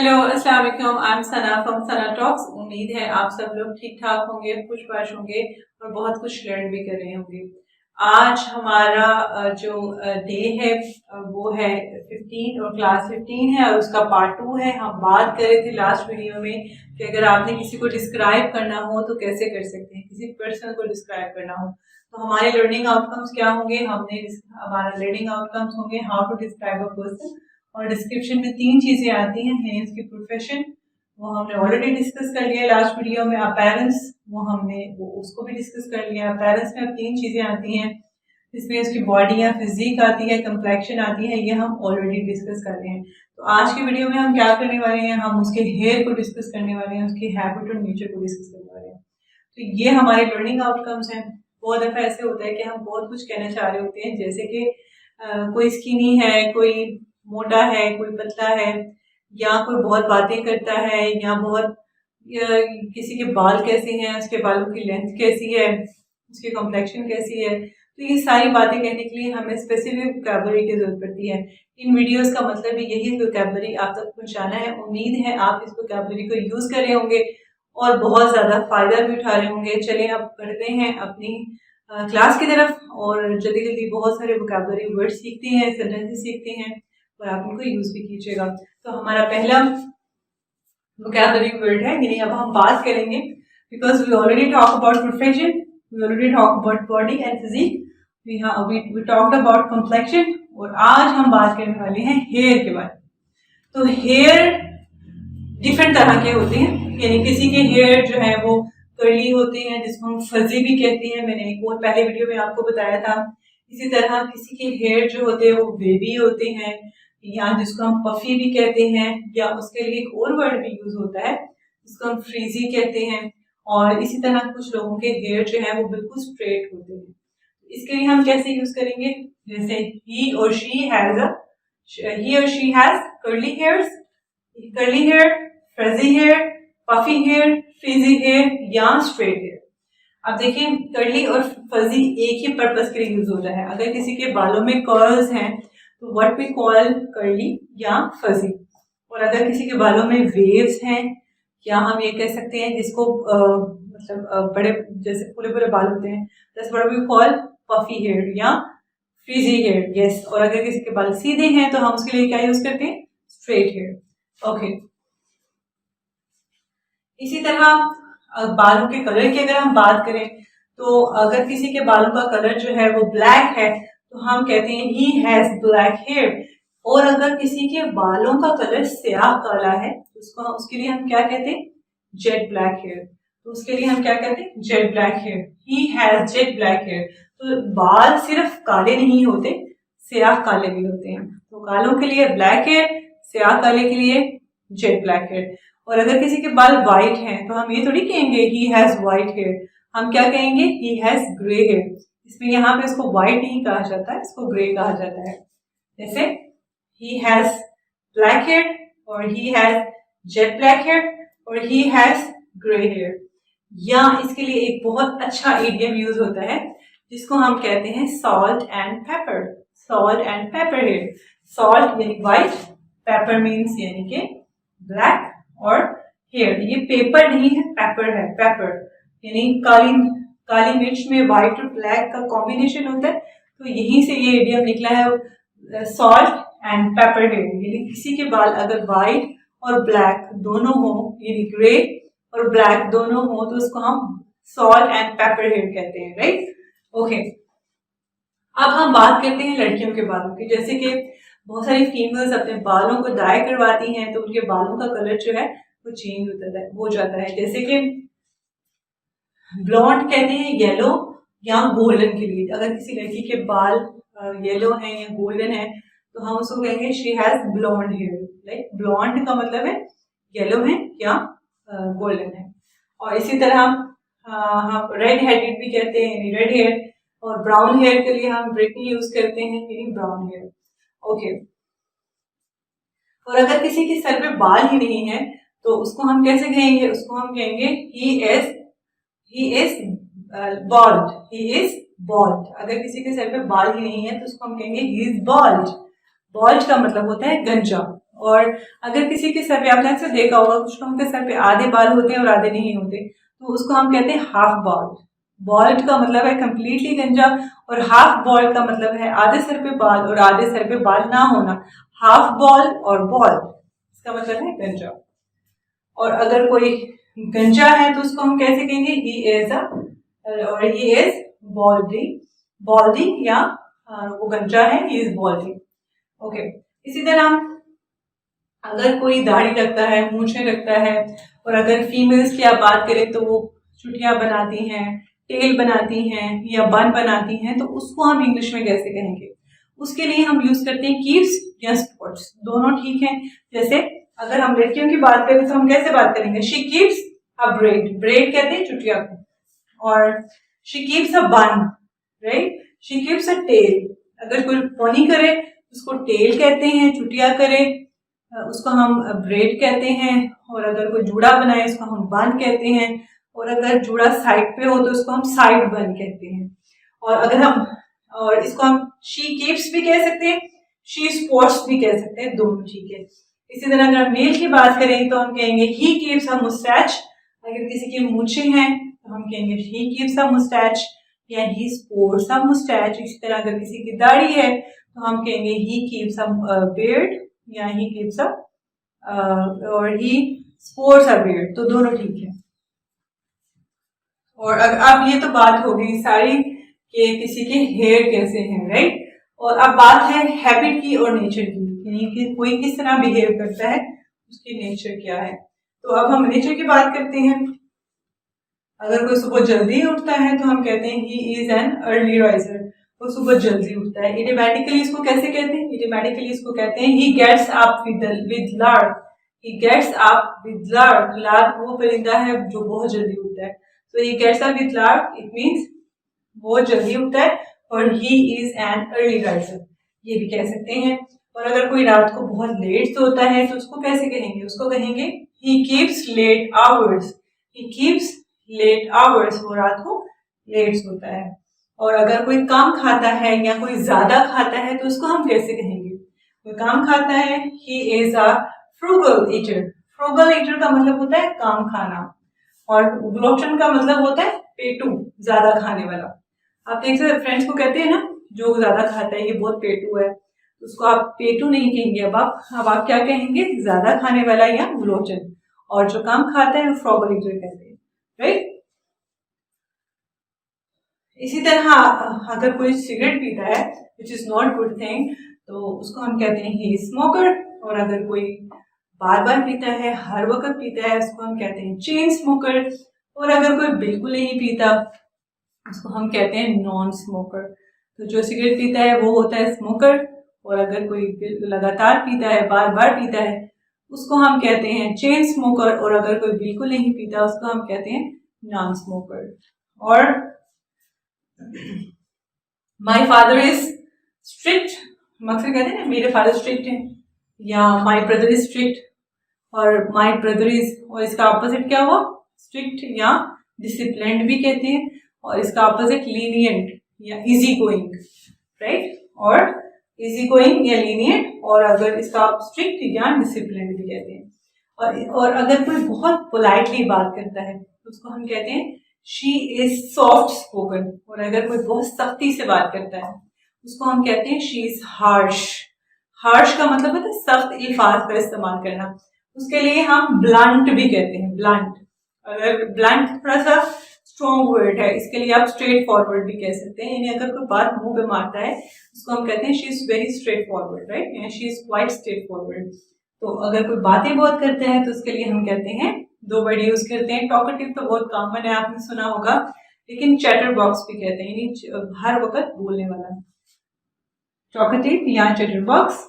Hello अस्सलाम वालेकुम, I am Sana from Sana talks. उम्मीद है आप सब लोग ठीक ठाक होंगे, खुशबाश होंगे और बहुत कुछ लर्न भी कर रहे होंगे। आज हमारा जो डे है वो है 15 और क्लास 15 है और उसका पार्ट 2 है। हम बात कर रहे थे लास्ट वीडियो में कि अगर आपने किसी को डिस्क्राइब करना हो तो कैसे कर सकते हैं, किसी पर्सन को डिस्क्राइब करना हो तो हमारे लर्निंग आउटकम्स क्या होंगे। हमारा लर्निंग आउटकम्स होंगे how to describe a person, और डिस्क्रिप्शन में 3 चीजें आती हैं उसकी प्रोफेशन, वो हमने ऑलरेडी डिस्कस कर लिया लास्ट वीडियो में। अपीयरेंस वो उसको भी डिस्कस कर लिया। अपीयरेंस में अब 3 चीजें आती हैं जिसमें उसकी बॉडी या फिजिक आती है, कंप्लेक्शन आती है, ये हम ऑलरेडी डिस्कस कर रहे हैं। तो आज की वीडियो में हम क्या करने वाले हैं, हम उसके हेयर को डिस्कस करने वाले हैं, उसकी हैबिट और नेचर को डिस्कस करने वाले हैं। तो ये हमारे लर्निंग आउटकम्स हैं। बहुत दफा ऐसे होता है कि हम बहुत कुछ कहना चाह रहे होते हैं, जैसे कि कोई स्किनी है, कोई मोटा है, कोई पतला है, या कोई बहुत बातें करता है, या किसी के बाल कैसे हैं, उसके बालों की लेंथ कैसी है, उसकी कॉम्प्लेक्शन कैसी है। तो ये सारी बातें कहने के लिए हमें स्पेसिफिक वोकैबुलरी की जरूरत पड़ती है। इन वीडियोस का मतलब भी यही वोकैबुलरी आप तक पहुंचाना है। उम्मीद है आप इस वोकैबुलरी को यूज कर रहे होंगे और बहुत ज्यादा फायदा भी उठा रहे होंगे। चलिए अब बढ़ते हैं अपनी क्लास की तरफ और जल्दी जल्दी बहुत सारे वोकैबुलरी वर्ड सीखते हैं, सेंटेंसेस सीखते हैं और आप उनको यूज भी कीजिएगा। तो हमारा पहला वोकैबुलरी वर्ड है, यानी अब हम बात करेंगे, because we already talk about profession, we already talk about body and physique, we talked about complexion, और आज हम बात करने वाले हैं हेयर के बारे में। तो हेयर डिफरेंट तरह के होते हैं, यानी किसी के हेयर जो है वो कर्ली होते हैं जिसको हम फजी भी कहते हैं, मैंने एक और पहले वीडियो में आपको बताया था। इसी तरह किसी के हेयर जो होते हैं वो वेवी होते हैं, या जिसको हम पफी भी कहते हैं, या उसके लिए एक और वर्ड भी यूज होता है जिसको हम फ्रीजी कहते हैं। और इसी तरह कुछ लोगों के हेयर जो है वो बिल्कुल स्ट्रेट होते हैं। इसके लिए हम कैसे यूज करेंगे, जैसे ही और she has curly hair, frizzy hair, puffy hair, frizzy hair या स्ट्रेट हेयर। अब देखिए, कर्ली और फजी एक ही पर्पस के लिए यूज होता है। अगर किसी के बालों में कर्ल्स हैं तो व्हाट वी कॉल कर्ली या फजी, और अगर किसी के बालों में वेव्स हैं, या हम ये कह सकते हैं जिसको बड़े जैसे पूरे पूरे बाल होते हैं, that's what we call puffy hair या फ्रीजी हेयर। यस, और अगर किसी के बाल सीधे हैं तो हम उसके लिए क्या यूज करते हैं, स्ट्रेट हेयर। ओके, इसी तरह बालों के कलर की अगर हम बात करें तो अगर किसी के बालों का कलर जो है वो ब्लैक है तो हम कहते हैं ही हैज ब्लैक हेयर, और अगर किसी के बालों का कलर स्याह काला है तो उसके लिए हम क्या कहते हैं, जेट ब्लैक हेयर। तो उसके लिए हम क्या कहते हैं, jet black hair, he has jet black hair. तो बाल सिर्फ काले नहीं होते, स्याह काले भी होते हैं। तो कालों के लिए ब्लैक हेयर, स्याह काले के लिए जेट ब्लैक हेयर। और अगर किसी के बाल व्हाइट हैं तो हम ये थोड़ी कहेंगे ही हैज व्हाइट हेयर, हम क्या कहेंगे, ही हैज ग्रे हेयर। इसमें यहाँ पे इसको व्हाइट नहीं कहा जाता है, इसको ग्रे कहा जाता है। जैसे ही हैज ब्लैक हेयर, और he has jet black hair, और ही हैज ग्रे हेयर। या इसके लिए एक बहुत अच्छा इडियम यूज होता है जिसको हम कहते हैं salt and pepper. Salt and pepper hair, salt यानी व्हाइट, पेपर मीन्स यानी कि ब्लैक, और हेयर ये पेपर नहीं है, पेपर है। पेपर यानी काली मिर्च में व्हाइट और ब्लैक का कॉम्बिनेशन होता है, तो यहीं से ये इडियम निकला है, सॉल्ट एंड पेपर हेयर। यानी किसी के बाल अगर व्हाइट और ब्लैक दोनों हो, यानी ग्रे और ब्लैक दोनों हो, तो उसको हम सॉल्ट एंड पेपर हेयर कहते हैं, राइट। ओके, अब हम बात करते हैं लड़कियों के बालों की। जैसे कि बहुत सारी फीमेल्स अपने बालों को डाई करवाती हैं तो उनके बालों का कलर जो है वो चेंज हो जाता है। जैसे कि ब्लॉन्ड कहते हैं येलो या गोल्डन के लिए। अगर किसी लड़की के बाल येलो हैं या गोल्डन है तो हम उसको कहेंगे she has blonde hair. Like blonde का मतलब है येलो है या गोल्डन है। और इसी तरह हम रेड हेडेड भी कहते हैं, रेड हेयर, और ब्राउन हेयर के लिए हम ब्रिटनी यूज करते हैं, यानी ब्राउन हेयर। ओके, और अगर किसी के सर पे बाल ही नहीं है तो उसको हम कैसे कहेंगे, उसको हम कहेंगे he is bald, he is bald. अगर किसी के सर पे बाल ही नहीं है तो उसको हम कहेंगे ही इज बॉल्ड। बॉल्ड का मतलब होता है गंजा। और अगर किसी के सर पे, आपने अक्सर देखा होगा कुछ लोगों के सर पे आधे बाल होते हैं और आधे नहीं होते, तो उसको हम कहते हैं हाफ बॉल्ड। बॉल्ड का मतलब है कंप्लीटली गंजा, और हाफ बॉल्ड का मतलब है आधे सर पे बाल और आधे सर पे बाल ना होना। हाफ बॉल्ड और बॉल्ड इसका मतलब है गंजा। और अगर कोई गंजा है तो उसको हम कैसे कहेंगे, ही इज अ, और ही इज बॉल्डी या वो गंजा है, ही इज बॉल्डी। ओके, इसी तरह अगर कोई दाढ़ी रखता है, मूछें रखता है, और अगर फीमेल्स की आप बात करें तो वो चुटिया बनाती हैं, टेल बनाती हैं या बन बनाती हैं, तो उसको हम इंग्लिश में कैसे कहेंगे? उसके लिए हम यूज करते हैं कीव्स या स्पॉट्स, दोनों ठीक है। जैसे अगर हम लड़कियों की बात करें तो हम कैसे बात करेंगे, she keeps a braid, braid कहते हैं चुटिया को, और she keeps a bun, right, she keeps a tail. अगर कोई पोनी करे उसको टेल कहते हैं, चुटिया करे उसको हम ब्रेड कहते हैं, और अगर कोई जूड़ा बनाए उसको हम बन कहते हैं, और अगर जूड़ा साइड पे हो तो उसको हम साइड बन कहते हैं। और अगर हम, और इसको हम शी कीप्स भी कह सकते हैं, शी स्पोर्ट्स भी कह सकते हैं, दोनों ठीक है। इसी तरह अगर मेल की बात करें तो हम कहेंगे ही कीप्स अ मुस्टैच। अगर किसी की मूछें हैं तो हम कहेंगे ही कीप्स अ मुस्टैच या ही स्पोर्ट्स अ मुस्टैच। इसी तरह अगर किसी की दाढ़ी है तो हम कहेंगे ही कीप्स अ बियर्ड या ही कीप्स अ और ही स्पोर्ट्स अ बियर्ड, तो दोनों ठीक है। और अब ये तो बात हो गई सारी कि किसी के हेयर कैसे हैं, राइट। और अब बात है हैबिट की और नेचर की, यानी कि कोई किस तरह बिहेव करता है, उसकी नेचर क्या है। तो अब हम नेचर की बात करते हैं। अगर कोई सुबह जल्दी उठता है तो हम कहते हैं ही इज एन अर्ली राइजर, वो सुबह जल्दी उठता है। इडियोमैटिकली इसको कैसे कहते हैं, इडियोमैटिकली इसको कहते हैं he gets up with lark, he gets up with lark. Lark वो परिंदा है जो बहुत जल्दी उठता है, तो he gets up with lark, it means वो जल्दी उठता है। और he is an early riser, ये भी कह सकते हैं। और अगर कोई रात को बहुत लेट सोता है तो उसको कैसे कहेंगे, उसको कहेंगे he keeps late hours, he keeps late hours, वो रात को लेट सोता है। और अगर कोई काम खाता है या कोई ज्यादा खाता है तो उसको हम कैसे कहेंगे, कोई काम खाता है he is a frugal eater. Frugal eater का मतलब होता है काम खाना, और ग्लोटन का मतलब होता है पेटू, ज्यादा खाने वाला। आप एक से फ्रेंड्स को कहते हैं ना जो ज्यादा खाता है ये बहुत पेटू है, तो उसको आप पेटू नहीं कहेंगे, अब आप क्या कहेंगे, ज्यादा खाने वाला या ग्लोटन। और जो काम खाता है वो फ्रूगल ईटर कहते हैं, राइट। इसी तरह अगर कोई सिगरेट पीता है which is not good thing, तो उसको हम कहते हैं ही स्मोकर। और अगर कोई बार बार पीता है, हर वक्त पीता है, उसको हम कहते हैं चेन स्मोकर। और अगर कोई बिल्कुल नहीं पीता उसको हम कहते हैं नॉन स्मोकर। तो जो सिगरेट पीता है वो होता है स्मोकर, और अगर कोई लगातार पीता है, बार बार पीता है, उसको हम कहते हैं चेन स्मोकर। और अगर कोई बिल्कुल नहीं पीता उसको हम कहते हैं नॉन स्मोकर। और माई फादर इज स्ट्रिक्ट, हम अक्सर कहते हैं ना मेरे फादर स्ट्रिक्ट हैं, या माई ब्रदर इज स्ट्रिक्ट, और माई ब्रदर इज, और इसका ऑपोजिट क्या हुआ, स्ट्रिक्ट या डिसिप्लिन्ड भी कहते हैं, और इसका ऑपोजिट लीनियंट या इजी गोइंग, राइट। और इजी गोइंग या लीनियंट, और अगर इसका स्ट्रिक्ट या डिसिप्लिन्ड भी कहते हैं। और अगर कोई बहुत पोलाइटली बात करता है तो उसको हम कहते हैं शी इज सॉफ्ट स्पोकन। और अगर कोई बहुत सख्ती से बात करता है उसको हम कहते हैं शी इज हार्श। हार्श का मतलब होता है सख्त अल्फाज का इस्तेमाल करना, उसके लिए हम ब्लंट भी कहते हैं, ब्लंट। अगर ब्लंट थोड़ा सा स्ट्रॉन्ग वर्ड है, इसके लिए आप स्ट्रेट फॉरवर्ड भी कह सकते हैं, यानी अगर कोई बात मुंह पे मारता है उसको हम कहते हैं she is very straight forward, right, she is quite straight forward. तो अगर कोई बातें बहुत करता है तो उसके लिए हम कहते हैं दो वर्ड यूज करते हैं। टॉकेटिव तो बहुत कॉमन है, आपने सुना होगा, लेकिन चैटर बॉक्स भी कहते हैं, यानी हर वक्त बोलने वाला, टॉकेटिव या चैटर बॉक्स।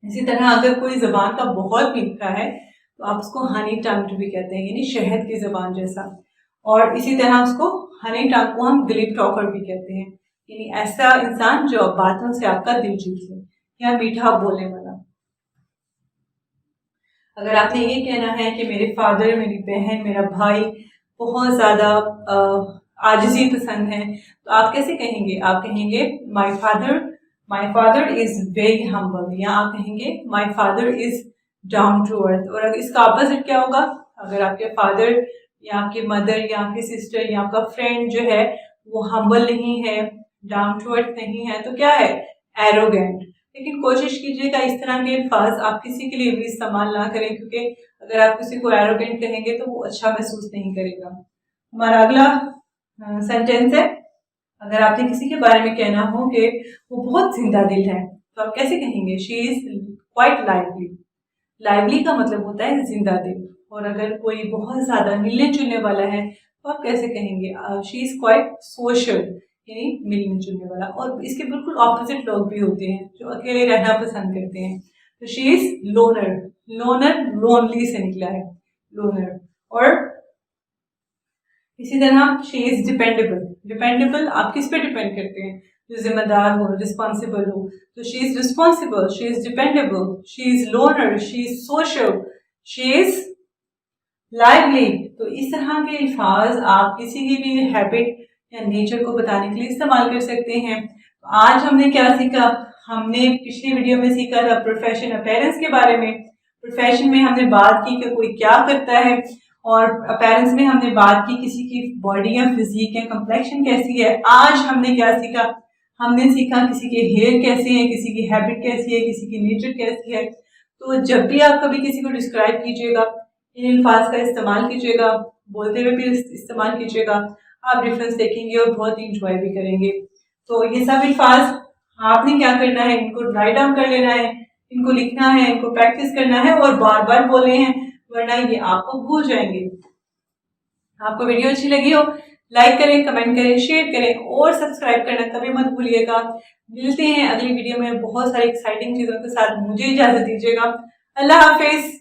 इसी तरह अगर कोई जबान का बहुत मीठा है तो आप उसको हनी टंग्ड भी कहते हैं, यानी शहद की जबान जैसा। और इसी तरह उसको हनी टंग को हम ग्लिप टॉकर भी कहते हैं, यानी ऐसा इंसान जो बातों से आपका दिल जीत ले, या मीठा बोलने वाला। अगर आपने ये कहना है कि मेरे फादर, मेरी बहन, मेरा भाई बहुत ज़्यादा आजिज़ी पसंद है, तो आप कैसे कहेंगे, आप कहेंगे my father my father is very humble, या आप कहेंगे my father is down to earth. और अगर इसका अपोजिट क्या होगा, अगर आपके फादर या आपकी मदर या आपकी सिस्टर या आपका फ्रेंड जो है वो हम्बल नहीं है, डाउन टू अर्थ नहीं है, तो क्या है, एरोगेंट। लेकिन कोशिश कीजिएगा इस तरह के अल्फाज आप किसी के लिए भी इस्तेमाल ना करें, क्योंकि अगर आप किसी को एरोगेंट कहेंगे तो वो अच्छा महसूस नहीं करेगा। हमारा अगला सेंटेंस है, अगर आपने किसी के बारे में कहना हो कि वो बहुत जिंदा दिल है, तो आप कैसे कहेंगे, she is quite lively. Lively का मतलब होता है जिंदा दिल। और अगर कोई बहुत ज्यादा मिलने जुलने वाला है तो आप कैसे कहेंगे, शी इज क्वाइट सोशल, यानी मिलने जुलने वाला। और इसके बिल्कुल ऑपोजिट लोग भी होते हैं जो अकेले रहना पसंद करते हैं, तो she is loner. Loner lonely से निकला है, लोनर। और इसी तरह शी इज डिपेंडेबल। डिपेंडेबल आप किस पे डिपेंड करते हैं, जो जिम्मेदार हो, रिस्पॉन्सिबल हो, तो she is responsible, she is dependable, she is loner, she is social, she is lively. तो इस तरह के अल्फाज आप किसी की भी हैबिट या नेचर को बताने के लिए इस्तेमाल कर सकते हैं। तो आज हमने क्या सीखा, हमने पिछली वीडियो में सीखा था प्रोफेशन अपीयरेंस के बारे में। प्रोफेशन में हमने बात की कि कोई क्या करता है, और अपीयरेंस में हमने बात की किसी की बॉडी या फिजिक या कम्प्लेक्शन कैसी है। आज हमने क्या सीखा, हमने सीखा किसी के हेयर कैसे हैं, किसी की हैबिट कैसी है, किसी की नेचर कैसी है। तो जब भी आप कभी किसी को डिस्क्राइब कीजिएगा, इन अल्फाज का इस्तेमाल कीजिएगा, बोलते हुए भी इस्तेमाल कीजिएगा, आप डिफरेंस देखेंगे और बहुत ही इंजॉय भी करेंगे। तो ये सब अल्फाज आपने क्या करना है, इनको राइट डाउन कर लेना है, इनको लिखना है, इनको प्रैक्टिस करना है और बार बार बोलने हैं, वरना ये आपको भूल जाएंगे। आपको वीडियो अच्छी लगी हो, लाइक करें, कमेंट करें, शेयर करें और सब्सक्राइब करना कभी मत भूलिएगा। मिलते हैं अगली वीडियो में बहुत सारी एक्साइटिंग चीजों के साथ। मुझे इजाजत दीजिएगा। अल्लाह हाफिज।